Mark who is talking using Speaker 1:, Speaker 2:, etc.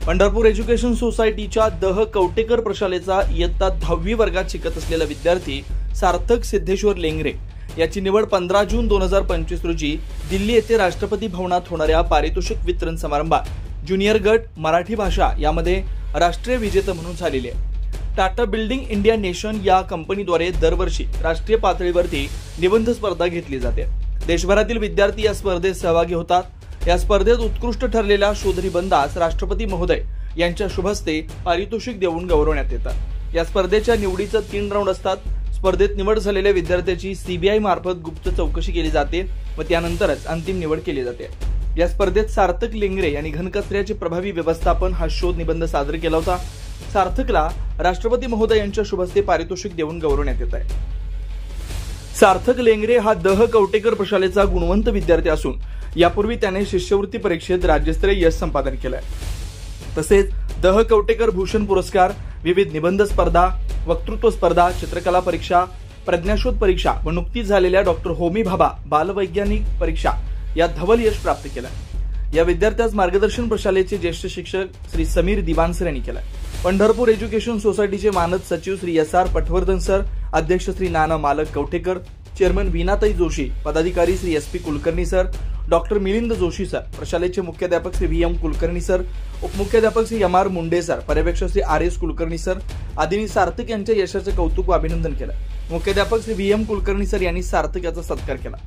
Speaker 1: Pandharpur education सोसायटीच्या दह कवटेकर प्रशालेचा इयत्ता 10वी वर्गात शिकत असलेला विद्यार्थी सार्थक सिद्धेश्वर लेंगरे याची निवड 15 जून 2025 रोजी दिल्ली येथे राष्ट्रपती भवनात होणाऱ्या पारितोषिक वितरण समारंभात ज्युनियर गट मराठी भाषा यामध्ये राष्ट्रीय विजेता म्हणून झालेली आहे। टाटा बिल्डिंग इंडिया नेशन या कंपनीद्वारे दरवर्षी राष्ट्रीय पातळीवरती निबंध स्पर्धा घेतली जाते। देशभरातील विद्यार्थी या स्पर्धेत सहभागी होतात। या स्पर्धेत उत्कृष्ट ठरलेल्या शोधनिबंधास राष्ट्रपती महोदय यांच्या शुभ हस्ते पारितोषिक देऊन गौरवण्यात येतं। या स्पर्धेच्या निवडीचे 3 राऊंड असतात। स्पर्धेत निवड झालेल्या विद्यार्थ्याची सीबीआय मार्फत गुप्त चौकशी केली जाते व त्यानंतरच अंतिम निवड केली जाते। या स्पर्धेत सार्थक लेंगरे यांनी घनकचऱ्याचे प्रभावी व्यवस्थापन हा शोध निबंध सादर केला होता। सार्थकला राष्ट्रपती महोदय यांच्या शुभ हस्ते पारितोषिक देऊन गौरवण्यात येत आहे। सार्थक लेंगरे हा दह कवटेकर प्रशालेचा गुणवंत विद्यार्थी असून यापूर्वी त्याने शिष्यवृत्ती परीक्षेत राज्यस्तरीय यश संपादन केले आहे। तसेच दह कवटेकर भूषण पुरस्कार, विविध निबंध स्पर्धा, वक्तृत्व स्पर्धा, चित्रकला परीक्षा, प्रज्ञाशोध परीक्षा व नुकतीच झालेल्या डॉक्टर होमी भाभा बालवैज्ञानिक परीक्षा यात धवल यश प्राप्त केलं। या विद्यार्थ्यास मार्गदर्शन प्रशालेचे ज्येष्ठ शिक्षक श्री समीर दिवानसर यांनी केलं। पंढरपूर एज्युकेशन सोसायटीचे मानद सचिव श्री एस.आर. पटवर्धन सर, अध्यक्ष श्री नाना मालक कवटेकर, चेअरमन वीणाताई जोशी, पदाधिकारी Shri S P. Kulkarni sir, doctor Milind Joshi sir, प्रशालेचे मुख्याध्यापक श्री व्ही.एम. कुलकर्णी सर, उपमुख्याध्यापक श्री एम.आर. मुंडे सर, पर्यवेक्षक श्री आर.एस. कुलकर्णी सर आदींनी सार्थक यांच्या यशाचे कौतुक व अभिनंदन केलं। मुख्याध्यापक श्री व्ही.एम. कुलकर्णी सर यांनी सार्थक याचा सत्कार केला।